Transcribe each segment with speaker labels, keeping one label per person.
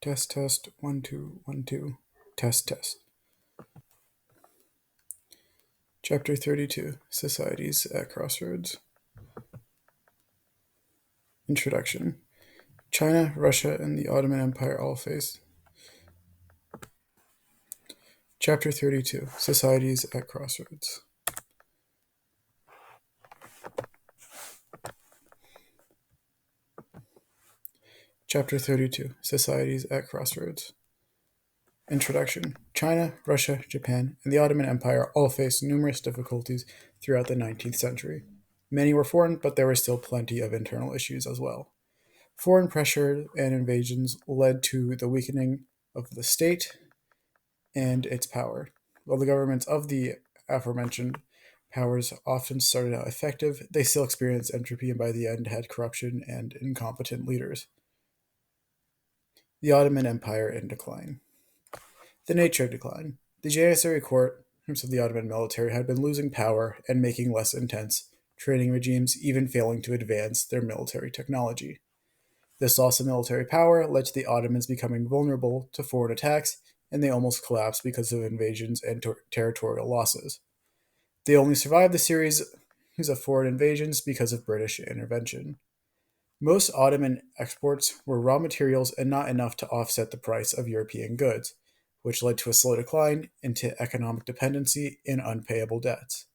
Speaker 1: Test, test, 1, 2, 1, 2. Test, test. Chapter 32 Societies at Crossroads. Introduction. China, Russia, and the Ottoman Empire all face. Chapter 32 Societies at Crossroads. Chapter 32 Societies at Crossroads. Introduction. China, Russia, Japan, and the Ottoman Empire all faced numerous difficulties throughout the 19th century. Many were foreign, but there were still plenty of internal issues as well. Foreign pressure and invasions led to the weakening of the state and its power. While the governments of the aforementioned powers often started out effective, they still experienced entropy and by the end had corruption and incompetent leaders. The Ottoman Empire in decline. The nature of decline. The Janissary court of the Ottoman military had been losing power and making less intense training regimes, even failing to advance their military technology. This loss of military power led to the Ottomans becoming vulnerable to foreign attacks, and they almost collapsed because of invasions and territorial losses. They only survived the series of foreign invasions because of British intervention. Most Ottoman exports were raw materials and not enough to offset the price of European goods, which led to a slow decline into economic dependency and unpayable debts.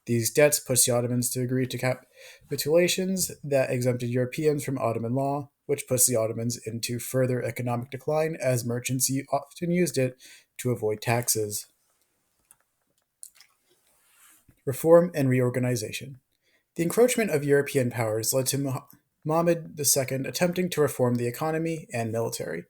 Speaker 1: These debts pushed the Ottomans to agree to capitulations that exempted Europeans from Ottoman law, which puts the Ottomans into further economic decline as merchants often used it to avoid taxes. Reform and reorganization. The encroachment of European powers led to Muhammad II attempting to reform the economy and military,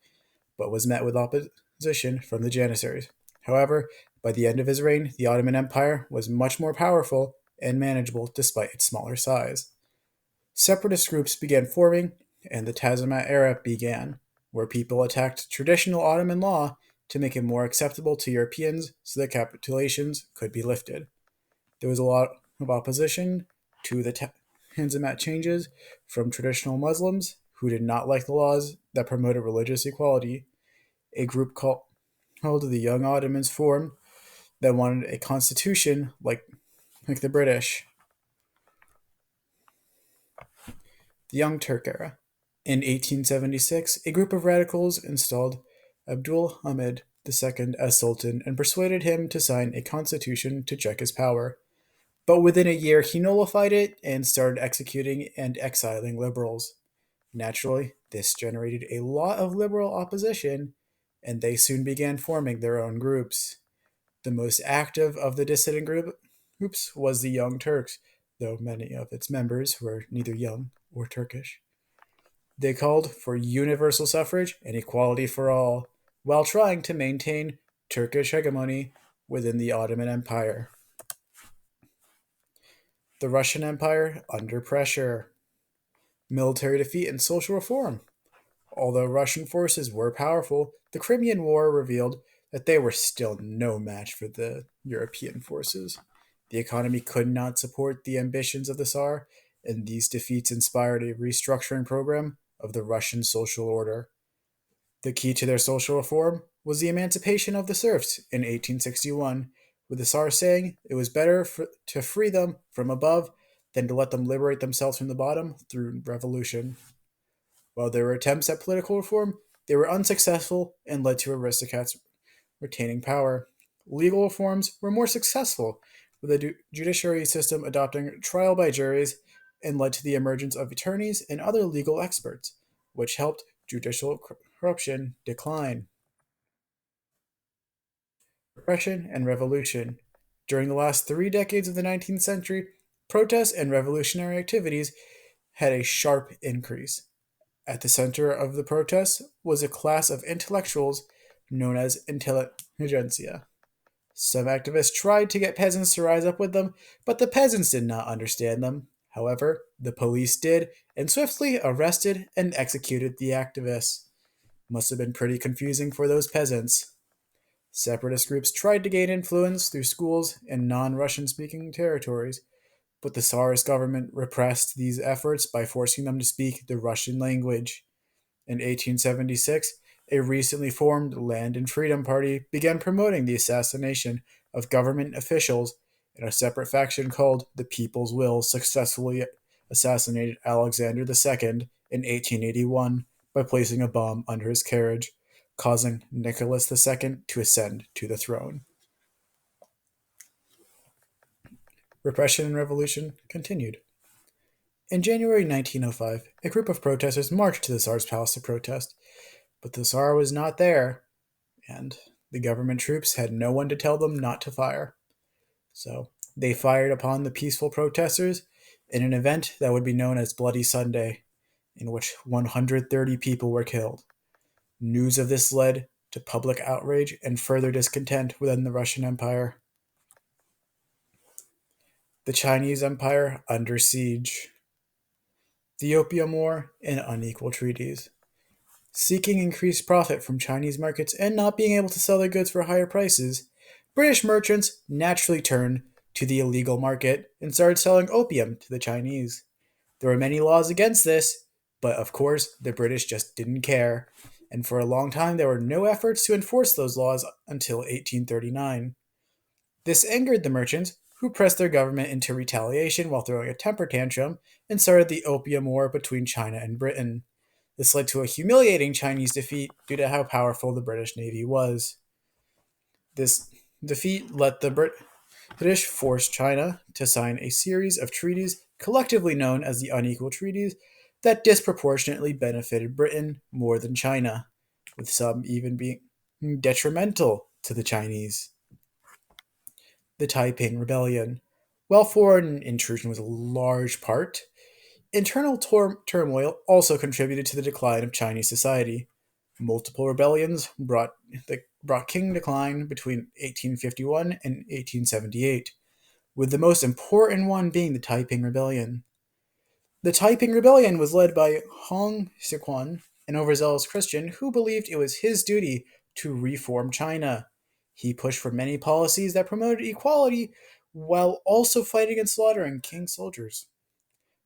Speaker 1: but was met with opposition from the Janissaries. However, by the end of his reign, the Ottoman Empire was much more powerful and manageable despite its smaller size. Separatist groups began forming, and the Tanzimat era began, where people attacked traditional Ottoman law to make it more acceptable to Europeans so that capitulations could be lifted. There was a lot of opposition to the Tanzimat changes from traditional Muslims who did not like the laws that promoted religious equality. A group called the Young Ottomans formed that wanted a constitution like the British. The Young Turk era. In 1876, a group of radicals installed Abdul Hamid II as Sultan and persuaded him to sign a constitution to check his power. But within a year, he nullified it and started executing and exiling liberals. Naturally, this generated a lot of liberal opposition, and they soon began forming their own groups. The most active of the dissident groups was the Young Turks, though many of its members were neither young or Turkish. They called for universal suffrage and equality for all, while trying to maintain Turkish hegemony within the Ottoman Empire. The Russian Empire under pressure. Military defeat and social reform. Although Russian forces were powerful, the Crimean War revealed that they were still no match for the European forces. The economy could not support the ambitions of the Tsar, and these defeats inspired a restructuring program of the Russian social order. The key to their social reform was the emancipation of the serfs in 1861, with the Tsar saying it was better to free them from above than to let them liberate themselves from the bottom through revolution. While there were attempts at political reform, they were unsuccessful and led to aristocrats retaining power. Legal reforms were more successful, with the judiciary system adopting trial by juries and led to the emergence of attorneys and other legal experts, which helped judicial corruption decline. Repression and revolution. During the last 3 decades of the 19th century, protests and revolutionary activities had a sharp increase. At the center of the protests was a class of intellectuals known as intelligentsia. Some activists tried to get peasants to rise up with them, but the peasants did not understand them. However, the police did and swiftly arrested and executed the activists. Must have been pretty confusing for those peasants. Separatist groups tried to gain influence through schools in non Russian speaking territories, but the Tsarist government repressed these efforts by forcing them to speak the Russian language. In 1876, A recently formed Land and Freedom Party began promoting the assassination of government officials, and a separate faction called the People's Will successfully assassinated Alexander II in 1881 by placing a bomb under his carriage, causing Nicholas II to ascend to the throne. Repression and revolution continued. In January 1905, a group of protesters marched to the Tsar's palace to protest, but the Tsar was not there, and the government troops had no one to tell them not to fire. So they fired upon the peaceful protesters in an event that would be known as Bloody Sunday, in which 130 people were killed. News of this led to public outrage and further discontent within the Russian Empire. The Chinese Empire under siege. The Opium War and unequal treaties. Seeking increased profit from Chinese markets and not being able to sell their goods for higher prices, British merchants naturally turned to the illegal market and started selling opium to the Chinese. There were many laws against this, but of course, the British just didn't care, and for a long time there were no efforts to enforce those laws until 1839. This angered the merchants, who pressed their government into retaliation while throwing a temper tantrum and started the Opium War between China and Britain. This led to a humiliating Chinese defeat due to how powerful the British Navy was. This defeat let the British force China to sign a series of treaties collectively known as the Unequal Treaties that disproportionately benefited Britain more than China, with some even being detrimental to the Chinese. The Taiping Rebellion. While foreign intrusion was a large part, internal turmoil also contributed to the decline of Chinese society. Multiple rebellions brought Qing decline between 1851 and 1878, with the most important one being the Taiping Rebellion. The Taiping Rebellion was led by Hong Xiuquan, an overzealous Christian who believed it was his duty to reform China. He pushed for many policies that promoted equality while also fighting and slaughtering Qing soldiers.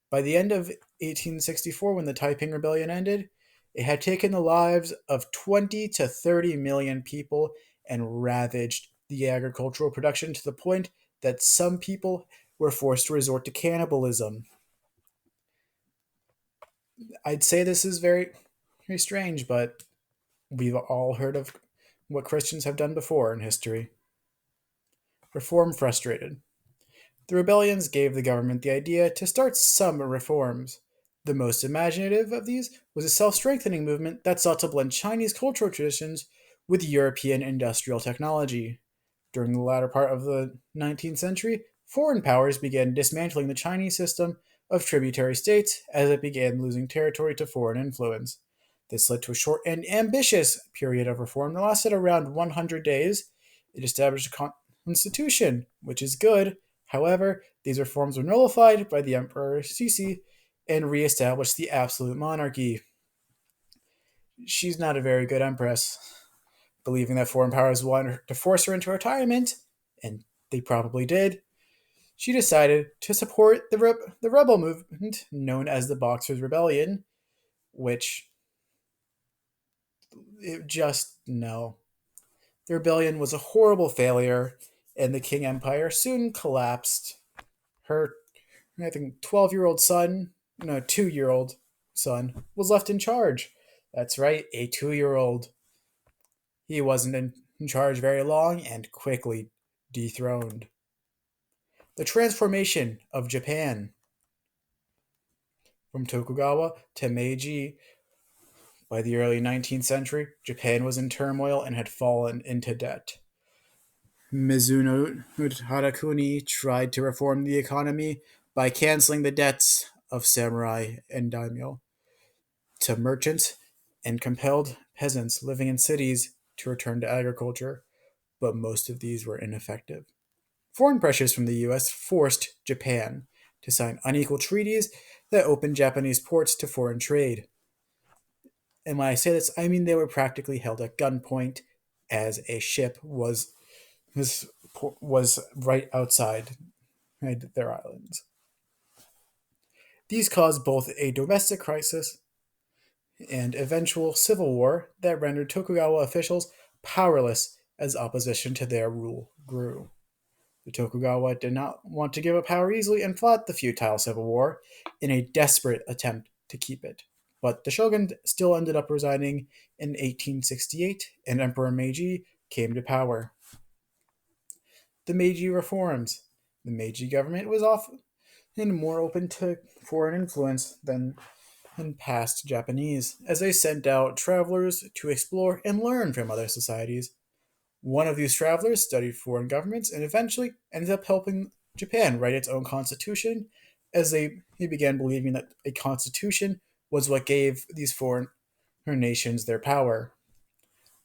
Speaker 1: By the end of 1864, when the Taiping Rebellion ended, it had taken the lives of 20 to 30 million people and ravaged the agricultural production to the point that some people were forced to resort to cannibalism. I'd say this is very, very strange, but we've all heard of what Christians have done before in history. Reform frustrated. The rebellions gave the government the idea to start some reforms. The most imaginative of these was a self strengthening movement that sought to blend Chinese cultural traditions with European industrial technology. During the latter part of the 19th century, foreign powers began dismantling the Chinese system of tributary states as it began losing territory to foreign influence. This led to a short and ambitious period of reform that lasted around 100 days. It established a constitution, which is good. However, these reforms were nullified by the Emperor Sisi and re-established the absolute monarchy. She's not a very good empress, believing that foreign powers wanted to force her into retirement, and they probably did. She decided to support the rebel movement known as the Boxers' Rebellion, which it just no. The rebellion was a horrible failure, and the Qing Empire soon collapsed. Her, I think, 12-year-old son, no, 2-year-old son, was left in charge. That's right, a 2-year-old. He wasn't in charge very long and quickly dethroned. The transformation of Japan. From Tokugawa to Meiji, by the early 19th century, Japan was in turmoil and had fallen into debt. Mizuno Harakuni tried to reform the economy by canceling the debts of samurai and daimyo to merchants and compelled peasants living in cities to return to agriculture, but most of these were ineffective. Foreign pressures from the US forced Japan to sign unequal treaties that opened Japanese ports to foreign trade. And when I say this, I mean they were practically held at gunpoint as a ship was right outside their islands. These caused both a domestic crisis and eventual civil war that rendered Tokugawa officials powerless as opposition to their rule grew. The Tokugawa did not want to give up power easily and fought the futile civil war in a desperate attempt to keep it. But the shogun still ended up resigning in 1868, and Emperor Meiji came to power. The Meiji reforms. The Meiji government was often more open to foreign influence than in past Japanese, as they sent out travelers to explore and learn from other societies. One of these travelers studied foreign governments and eventually ended up helping Japan write its own constitution, as he began believing that a constitution was what gave these foreign nations their power.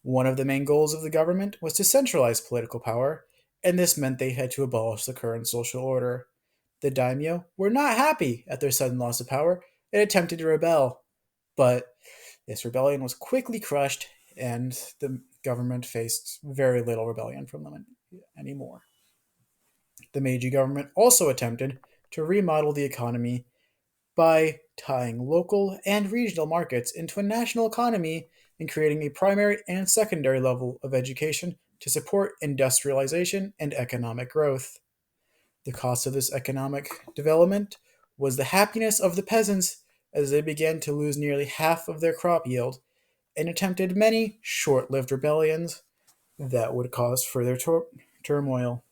Speaker 1: One of the main goals of the government was to centralize political power, and this meant they had to abolish the current social order. The daimyo were not happy at their sudden loss of power and attempted to rebel, but this rebellion was quickly crushed, and the government faced very little rebellion from them anymore. The Meiji government also attempted to remodel the economy by tying local and regional markets into a national economy and creating a primary and secondary level of education to support industrialization and economic growth. The cost of this economic development was the happiness of the peasants as they began to lose nearly half of their crop yield and attempted many short lived rebellions that would cause further turmoil.